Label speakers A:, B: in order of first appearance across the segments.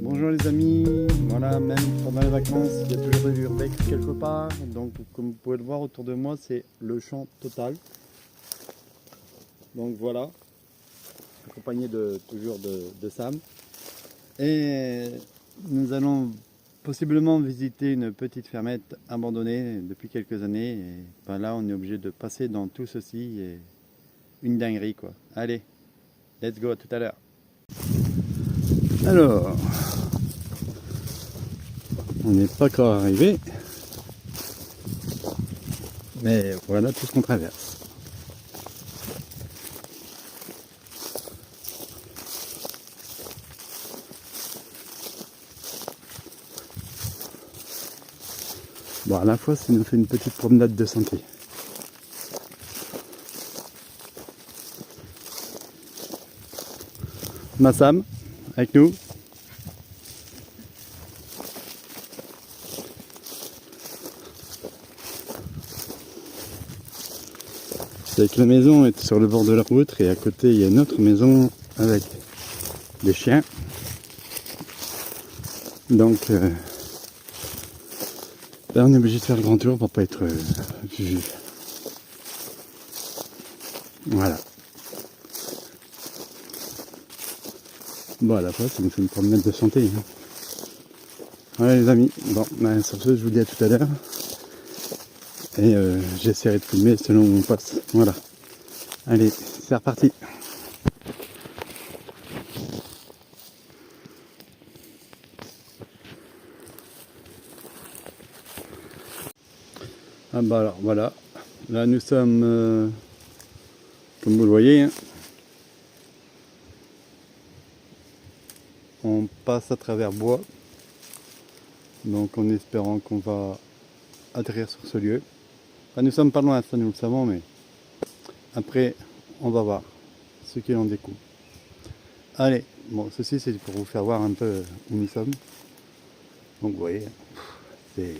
A: Bonjour les amis, voilà, même pendant les vacances, il y a toujours de l'urbex quelque part. Donc comme vous pouvez le voir autour de moi, c'est le champ total. Donc voilà, accompagné toujours de Sam. Et nous allons possiblement visiter une petite fermette abandonnée depuis quelques années. Et ben là, on est obligé de passer dans tout ceci et une dinguerie quoi. Allez, let's go, à tout à l'heure. Alors, on n'est pas encore arrivé, mais voilà tout ce qu'on traverse. Bon, à la fois, ça nous fait une petite promenade de santé. Ma Sam, avec nous. C'est que la maison est sur le bord de la route et à côté il y a une autre maison avec des chiens. Donc là on est obligé de faire le grand tour pour pas être vu. Voilà. Bon, à la fois ça nous fait une promenade de santé. Hein. Voilà les amis, bon, ben, sur ce je vous dis à tout à l'heure. Et j'essaierai de filmer selon où on passe. Voilà. Allez, c'est reparti. Ah bah alors voilà. Là nous sommes, comme vous le voyez, hein, on passe à travers bois. Donc en espérant qu'on va atterrir sur ce lieu. Enfin, nous sommes pas loin, ça nous le savons, mais après on va voir ce qu'il en découle. Allez, bon, ceci c'est pour vous faire voir un peu où nous sommes. Donc vous voyez, c'est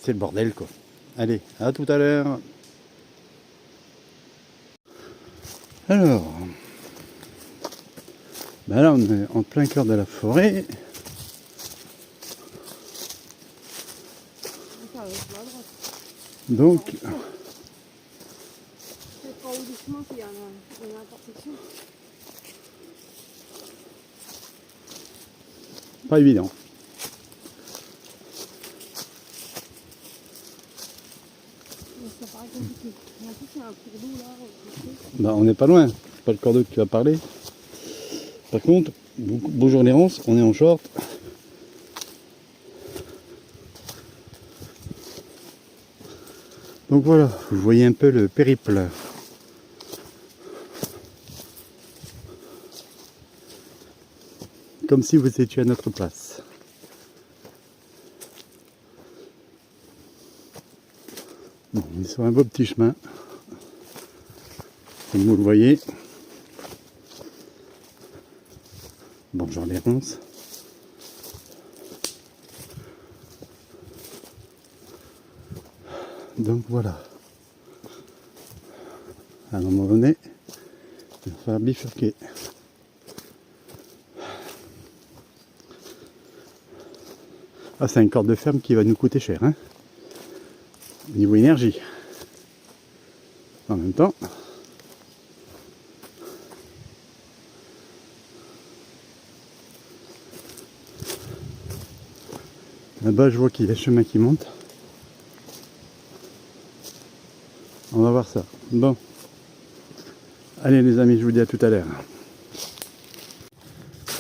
A: le bordel quoi. Allez, à tout à l'heure. Alors, ben là on est en plein cœur de la forêt. Donc, pas évident. Bah, on n'est pas loin, c'est pas le cours d'eau que tu vas parler. Par contre, bonjour les ronces, on est en short. Donc voilà, vous voyez un peu le périple. Comme si vous étiez à notre place. Bon, on est sur un beau petit chemin. Comme vous le voyez. Bonjour les ronces. Donc voilà. À un moment donné, il va falloir bifurquer. Ah, c'est un corps de ferme qui va nous coûter cher, hein, au niveau énergie. En même temps, là-bas, je vois qu'il y a le chemin qui monte. On va voir ça. Bon. Allez les amis, je vous dis à tout à l'heure.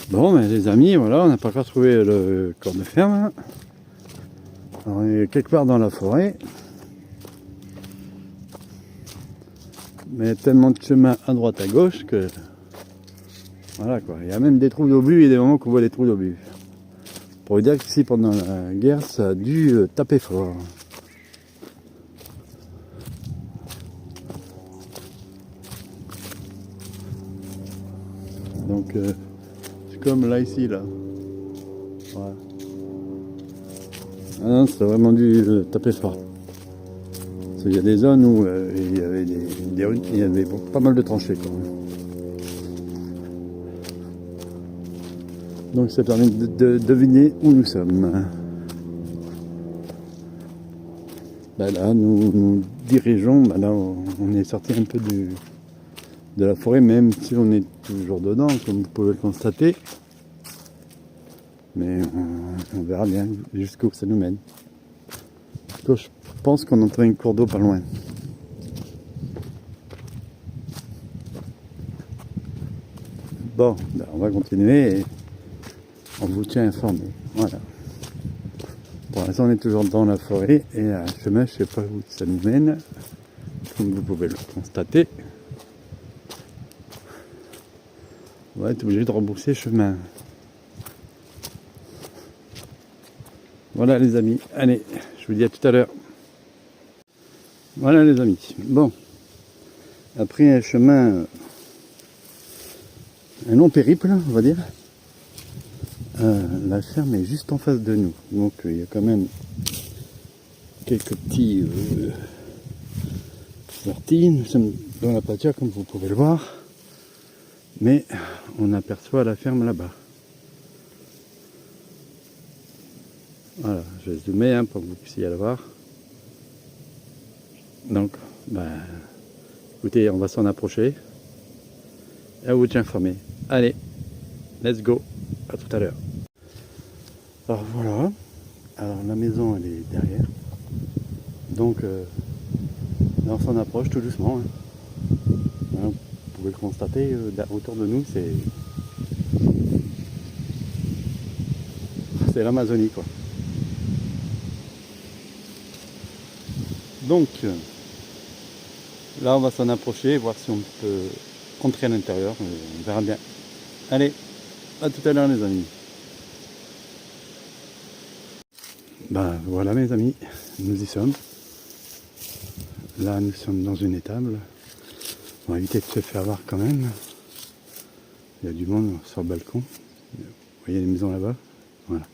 A: Bon, ben, les amis, voilà, on n'a pas encore trouvé le corps de ferme. Hein. Alors, on est quelque part dans la forêt. Mais tellement de chemins à droite à gauche que... Voilà quoi, il y a même des trous d'obus, il y a des moments qu'on voit des trous d'obus. Pour vous dire que si pendant la guerre, ça a dû taper fort. Donc, c'est comme là, ici, là. Voilà. Ah non, ça a vraiment dû taper fort. Parce qu'il y a des zones où il y avait il y avait pas mal de tranchées. Quoi. Donc ça permet de deviner où nous sommes. Bah là, nous dirigeons, bah là, on est sorti un peu de la forêt, même si on est toujours dedans, comme vous pouvez le constater. Mais on verra bien jusqu'où ça nous mène. Je pense qu'on entend un cours d'eau pas loin. Bon, ben on va continuer et on vous tient informé. Voilà. Pour l'instant, on est toujours dans la forêt et un chemin, je ne sais pas où ça nous mène, comme vous pouvez le constater. On va être obligé de rebourser chemin. Voilà les amis, allez, je vous dis à tout à l'heure. Voilà les amis, bon, après un chemin, un long périple, on va dire, la ferme est juste en face de nous, donc il y a quand même quelques petits sorties. Nous sommes dans la pâture comme vous pouvez le voir, mais on aperçoit la ferme là-bas. Voilà, je vais zoomer hein, pour que vous puissiez la voir. Donc, écoutez, on va s'en approcher et on vous tient informé. Allez, let's go, à tout à l'heure. Alors voilà, alors la maison elle est derrière, donc là on s'en approche tout doucement. Hein. Voilà, vous pouvez le constater, autour de nous c'est l'Amazonie quoi. Donc là on va s'en approcher, voir si on peut entrer à l'intérieur, on verra bien. Allez, à tout à l'heure les amis. Ben voilà mes amis, nous y sommes. Là nous sommes dans une étable. On va éviter de se faire voir quand même. Il y a du monde sur le balcon. Vous voyez les maisons là-bas. Voilà.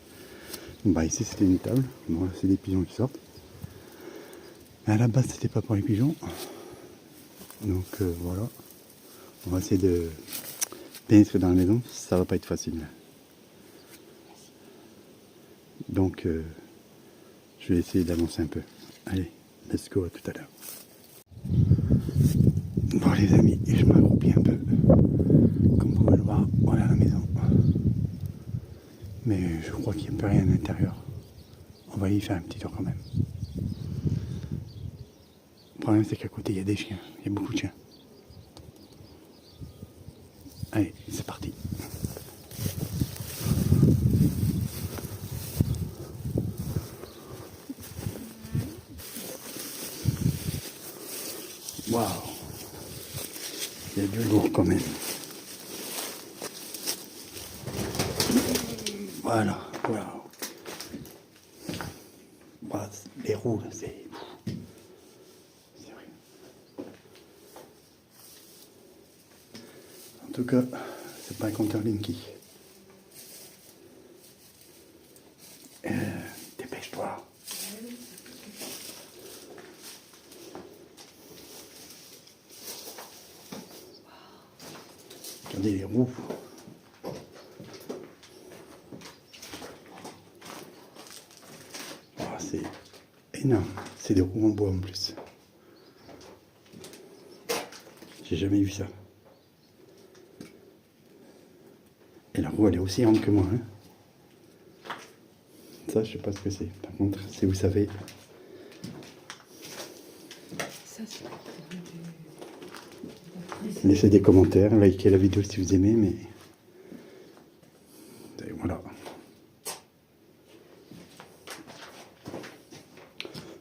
A: Bah ici c'était une étable. Bon là c'est des pigeons qui sortent. Mais à la base c'était pas pour les pigeons. Donc voilà. On va essayer de pénétrer dans la maison. Ça va pas être facile. Donc je vais essayer d'avancer un peu. Allez, let's go, à tout à l'heure. Bon les amis, je m'accroupis un peu. Comme vous pouvez le voir, voilà la maison. Mais je crois qu'il n'y a plus rien à l'intérieur. On va y faire un petit tour quand même. Le problème c'est qu'à côté il y a des chiens, il y a beaucoup de chiens. Allez, c'est parti. Waouh, il y a du lourd quand même. Voilà, waouh. Bah, les roues, c'est vrai. En tout cas, c'est pas un compteur Linky. Dépêche-toi. Regardez les roues. Oh, c'est énorme. C'est des roues en bois en plus. J'ai jamais vu ça. Et la roue elle est aussi grande que moi. Hein. Ça je sais pas ce que c'est. Par contre, si vous savez. Laissez des commentaires, likez la vidéo si vous aimez, mais et voilà. À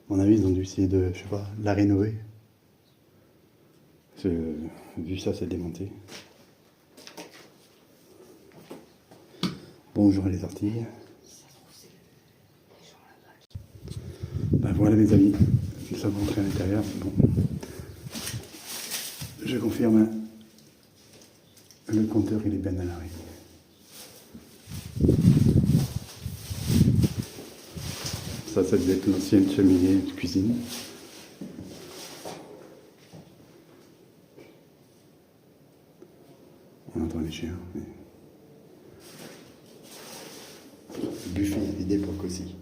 A: mon avis, ils ont dû essayer de, je sais pas, la rénover. Vu ça, c'est démonté. Bonjour les orties. Ben voilà mes amis, nous sommes rentrés à l'intérieur. Bon. Je confirme, le compteur il est bien à l'arrêt. Ça devait être l'ancienne cheminée de cuisine. On entend les chiens. Mais... buffet à l'époque aussi.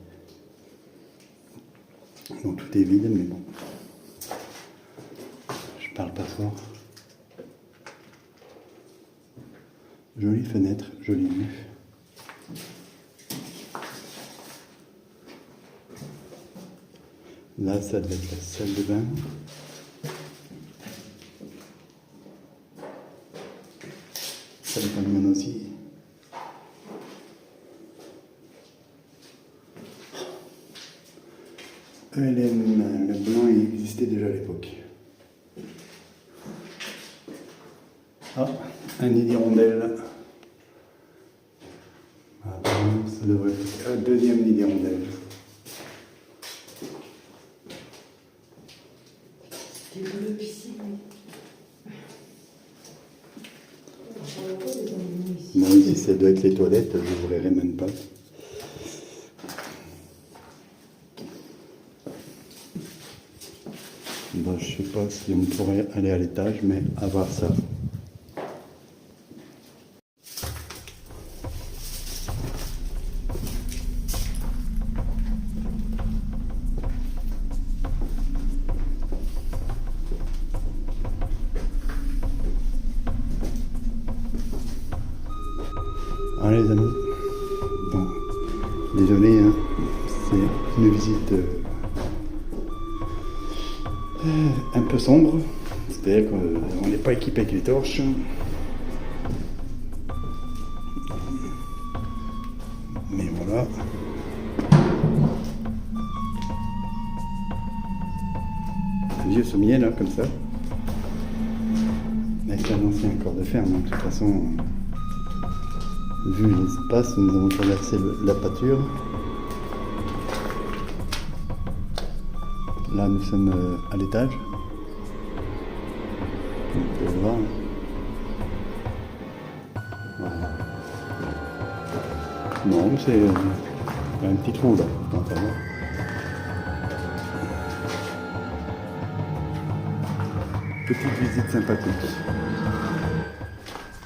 A: Donc tout est vide, mais bon. Je parle pas fort. Jolie fenêtre, jolie vue. Là, ça doit être la salle de bain. Salle de bain aussi. Le blanc, il existait déjà à l'époque. Ah, un nid d'hirondelle. Apparemment, ça devrait être un deuxième nid d'hirondelle.
B: C'est bleu ici,
A: Moi aussi, ça doit être les toilettes, je ne vous verrai même pas. Bon, je ne sais pas si on pourrait aller à l'étage, mais à voir ça. Allez les amis, bon, désolé, hein, c'est une visite un peu sombre, c'est-à-dire qu'on n'est pas équipé avec les torches. Mais voilà. Un vieux sommier là, comme ça. Avec un ancien corps de ferme, de toute façon. Vu l'espace, nous avons traversé la pâture. Là, nous sommes à l'étage. On peut le voir. Voilà. Non, c'est un petit trou là. Petite visite sympathique.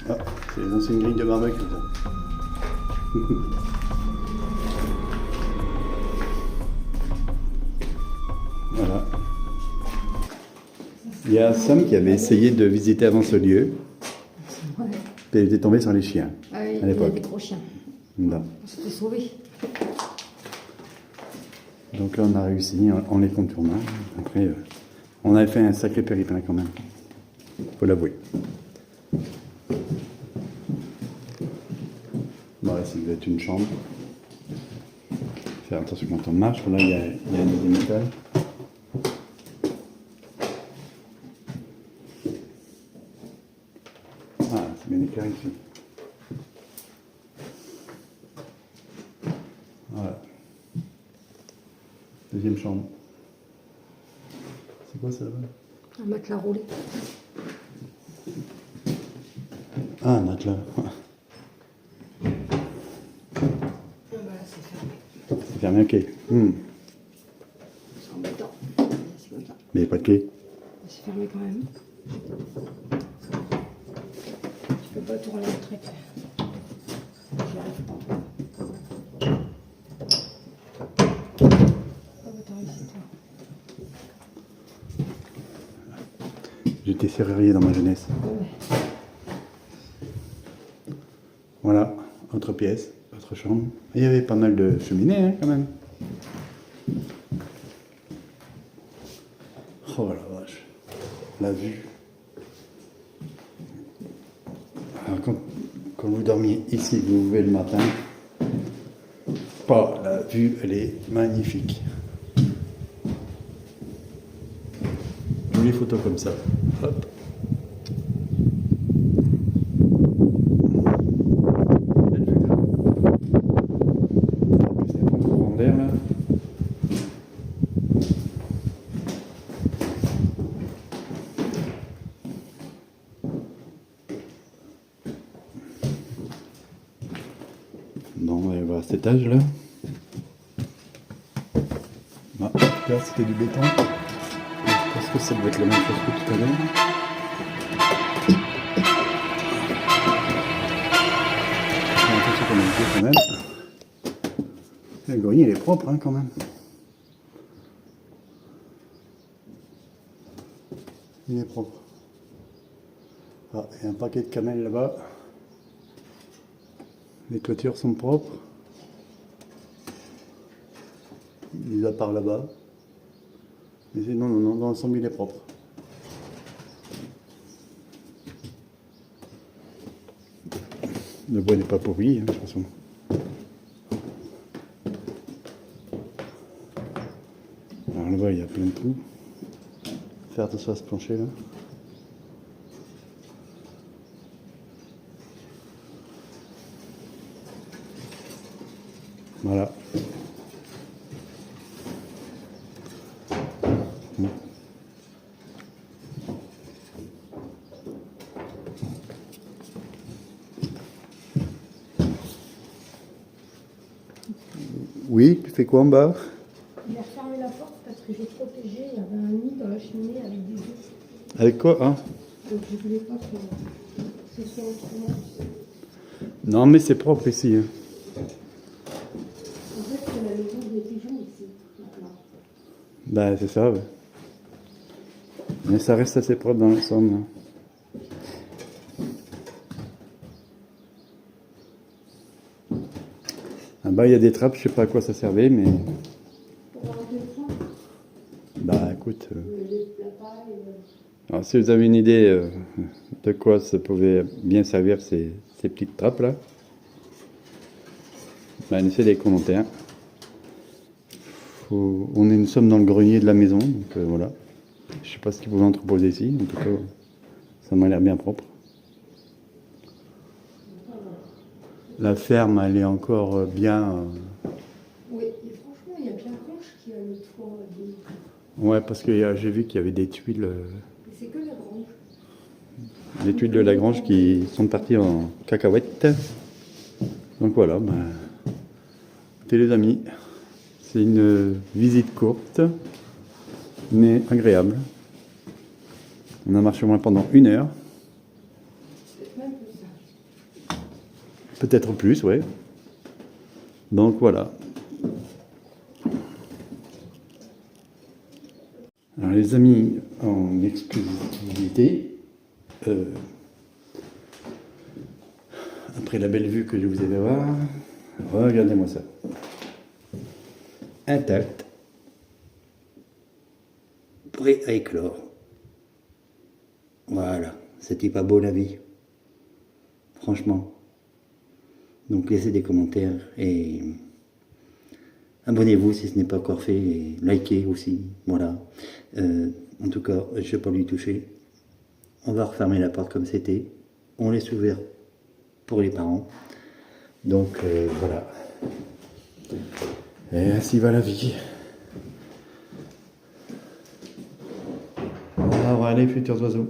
A: Ah, c'est les anciennes grilles de barbecue là. Voilà. Il y a Sam qui avait essayé de visiter avant ce lieu.
B: Ouais.
A: Et il était tombé sur les chiens.
B: Ah oui,
A: à
B: il y a
A: l'époque.
B: des gros chiens.
A: Là.
B: On s'était sauvés.
A: Donc là, on a réussi en les contournant. Après, on avait fait un sacré périple quand même. Faut l'avouer. Bon, là, ça doit être une chambre. Faire attention quand on marche. Là, il y a une deuxième étage. Ah, c'est bien éclairé ici. Voilà. Deuxième chambre. C'est quoi ça là-bas?
B: Un matelas roulé.
A: Ah, un matelas.
B: Voilà, c'est fermé.
A: C'est fermé, ok.
B: C'est embêtant. C'est comme ça.
A: Mais il n'y a pas de clé.
B: C'est fermé quand même. Tu peux pas tourner le truc. J'y arrive pas. Ah bah t'as réussi toi.
A: J'étais serrurier dans ma jeunesse.
B: Ouais.
A: Voilà, autre pièce, autre chambre. Il y avait pas mal de cheminées hein, quand même. Oh la vache, la vue. Alors, quand vous dormiez ici, vous vous levez le matin, oh, la vue, elle est magnifique. Tous les photos comme ça. Hop. Belle vue, là. C'est un bon courant d'air là. Bon, on va aller voir cet étage là. Ah, là c'était du béton. Je pense que ça doit être la même chose que tout à l'heure. J'ai l'impression qu'on a été quand même. oui, il est propre hein, quand même. Il est propre. Ah, il y a un paquet de camels là-bas. Les toitures sont propres. Mis à part là-bas. Mais non, non, non, dans l'ensemble il est propre. Le bois n'est pas pourri, hein, de toute façon. Alors là-bas il y a plein de trous. Faire attention à ce plancher là. Voilà. Oui, tu fais quoi en bas?
B: Il a fermé la porte parce que j'ai protégé. Il y avait un nid dans la cheminée avec des œufs.
A: Avec quoi hein?
B: Donc je voulais pas que ce soit autrement.
A: Non mais c'est propre ici. Hein.
B: En fait, c'est la maison des pigeons ici, maintenant.
A: Bah c'est ça, ouais. Mais ça reste assez propre dans l'ensemble. Hein. Ah bah il y a des trappes, je sais pas à quoi ça servait, mais.
B: Pour avoir des fonds,
A: Bah écoute.
B: la paille.
A: Alors, si vous avez une idée de quoi ça pouvait bien servir ces petites trappes là, bah, laissez des commentaires. Nous sommes dans le grenier de la maison, donc voilà. Je sais pas ce qu'ils pouvaient entreposer ici, en tout cas ça m'a l'air bien propre. La ferme elle est encore bien.
B: Oui, et franchement, il y a bien Conche qui a le toit de...
A: Ouais, parce que j'ai vu qu'il y avait des tuiles.
B: Mais c'est que la grange.
A: Les tuiles de la grange qui sont parties en cacahuètes. Donc voilà, bah, écoutez les amis, c'est une visite courte, mais agréable. On a marché au moins pendant 1 heure.
B: C'est même plus ça.
A: Peut-être plus, ouais. Donc voilà. Alors les amis, en exclusivité, après la belle vue que je vous ai fait voir, regardez-moi ça. Intact, prêt à éclore. Voilà, c'était pas beau la vie. Franchement. Donc laissez des commentaires et abonnez-vous si ce n'est pas encore fait et likez aussi. Voilà. En tout cas, je ne vais pas lui toucher. On va refermer la porte comme c'était. On laisse ouvert pour les parents. Donc voilà. Et ainsi va la vie. Au revoir les futurs oiseaux.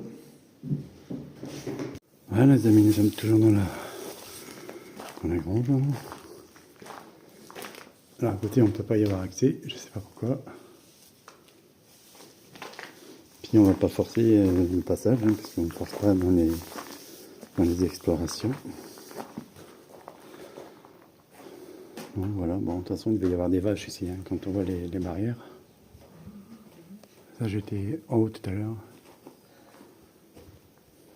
A: Voilà les amis, nous sommes toujours dans la grange. Alors à côté on ne peut pas y avoir accès, je ne sais pas pourquoi. Puis on ne va pas forcer le passage, hein, parce qu'on ne force pas dans les explorations. Donc voilà, bon de toute façon il devait y avoir des vaches ici, hein, quand on voit les barrières. Ça j'étais en haut tout à l'heure.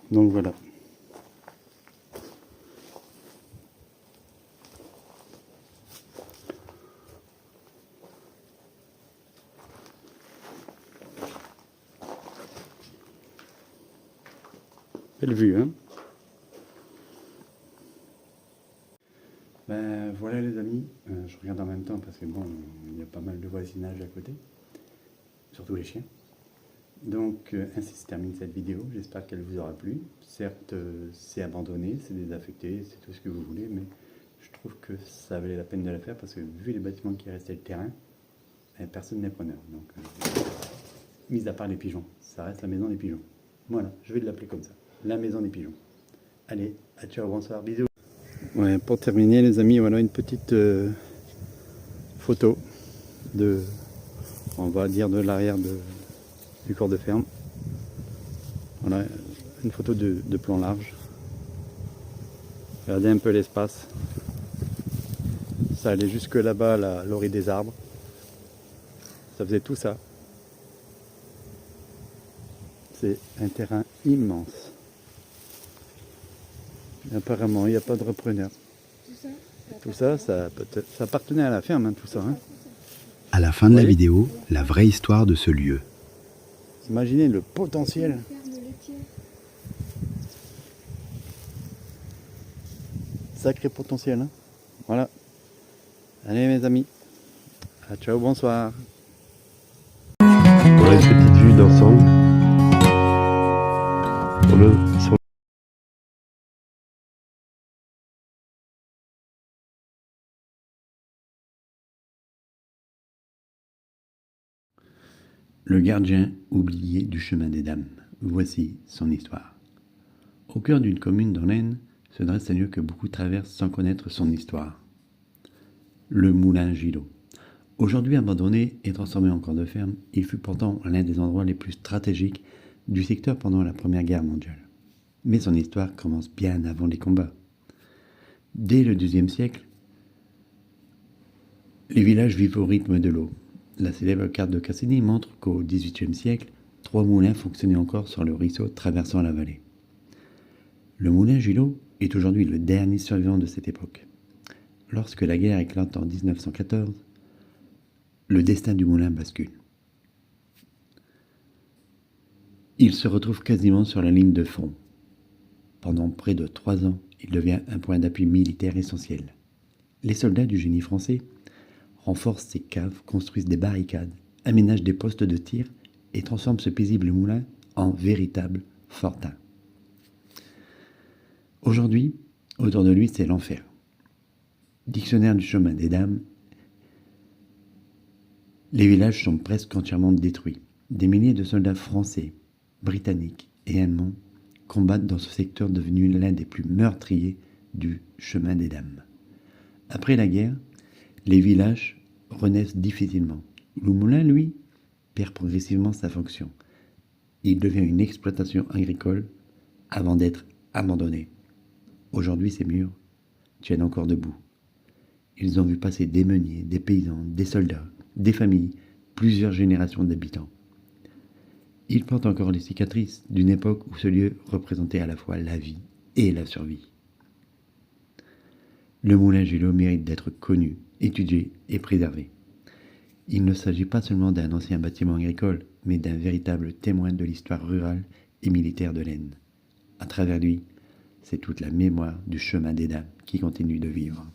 A: Donc voilà. Belle vue, hein. Ben voilà les amis, je regarde en même temps parce que bon, il y a pas mal de voisinage à côté, surtout les chiens. Donc ainsi se termine cette vidéo, j'espère qu'elle vous aura plu. Certes, c'est abandonné, c'est désaffecté, c'est tout ce que vous voulez, mais je trouve que ça valait la peine de la faire parce que vu les bâtiments qui restaient le terrain, personne n'est preneur. Donc, mis à part les pigeons, ça reste la maison des pigeons. Voilà, je vais l'appeler comme ça, la maison des pigeons. Allez, à ciao, bonsoir, bisous. Ouais, pour terminer les amis, voilà une petite photo de, on va dire de l'arrière du corps de ferme. Voilà, une photo de plan large. Regardez un peu l'espace. Ça allait jusque là-bas, la l'orée des arbres. Ça faisait tout ça. C'est un terrain immense. Et apparemment, il n'y a pas de repreneur. Tout ça, ça appartenait à la ferme, hein, tout ça. Hein.
C: À la fin de la vidéo, la vraie histoire de ce lieu.
A: Imaginez le potentiel. Sacré potentiel. Hein. Voilà. Allez mes amis. Ah, ciao, bonsoir.
D: Voilà une petite vue d'ensemble. Sur
E: Le gardien oublié du chemin des dames. Voici son histoire. Au cœur d'une commune dans l'Aisne se dresse un lieu que beaucoup traversent sans connaître son histoire. Le moulin Gillot. Aujourd'hui abandonné et transformé en camp de ferme, il fut pourtant l'un des endroits les plus stratégiques du secteur pendant la Première Guerre mondiale. Mais son histoire commence bien avant les combats. Dès le XIIe siècle, les villages vivent au rythme de l'eau. La célèbre carte de Cassini montre qu'au XVIIIe siècle, 3 moulins fonctionnaient encore sur le ruisseau traversant la vallée. Le moulin Gillot est aujourd'hui le dernier survivant de cette époque. Lorsque la guerre éclate en 1914, le destin du moulin bascule. Il se retrouve quasiment sur la ligne de front. Pendant près de 3 ans, il devient un point d'appui militaire essentiel. Les soldats du génie français renforcent ses caves, construisent des barricades, aménagent des postes de tir et transforment ce paisible moulin en véritable fortin. Aujourd'hui, autour de lui, c'est l'enfer. Dictionnaire du chemin des dames, les villages sont presque entièrement détruits. Des milliers de soldats français, britanniques et allemands combattent dans ce secteur devenu l'un des plus meurtriers du chemin des dames. Après la guerre, les villages renaissent difficilement. Le moulin, lui, perd progressivement sa fonction. Il devient une exploitation agricole avant d'être abandonné. Aujourd'hui, ces murs tiennent encore debout. Ils ont vu passer des meuniers, des paysans, des soldats, des familles, plusieurs générations d'habitants. Ils portent encore les cicatrices d'une époque où ce lieu représentait à la fois la vie et la survie. Le moulin Gillot mérite d'être connu, étudié et préservé. Il ne s'agit pas seulement d'un ancien bâtiment agricole, mais d'un véritable témoin de l'histoire rurale et militaire de l'Aisne. À travers lui, c'est toute la mémoire du chemin des dames qui continue de vivre.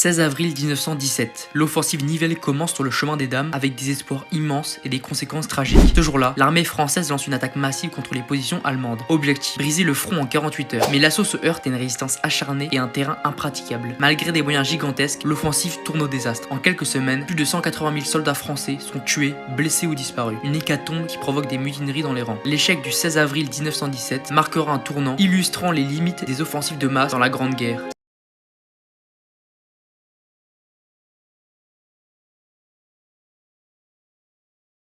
F: 16 avril 1917. L'offensive Nivelle commence sur le chemin des Dames avec des espoirs immenses et des conséquences tragiques. Ce jour-là, l'armée française lance une attaque massive contre les positions allemandes. Objectif, briser le front en 48 heures. Mais l'assaut se heurte à une résistance acharnée et un terrain impraticable. Malgré des moyens gigantesques, l'offensive tourne au désastre. En quelques semaines, plus de 180 000 soldats français sont tués, blessés ou disparus. Une hécatombe qui provoque des mutineries dans les rangs. L'échec du 16 avril 1917 marquera un tournant illustrant les limites des offensives de masse dans la Grande Guerre.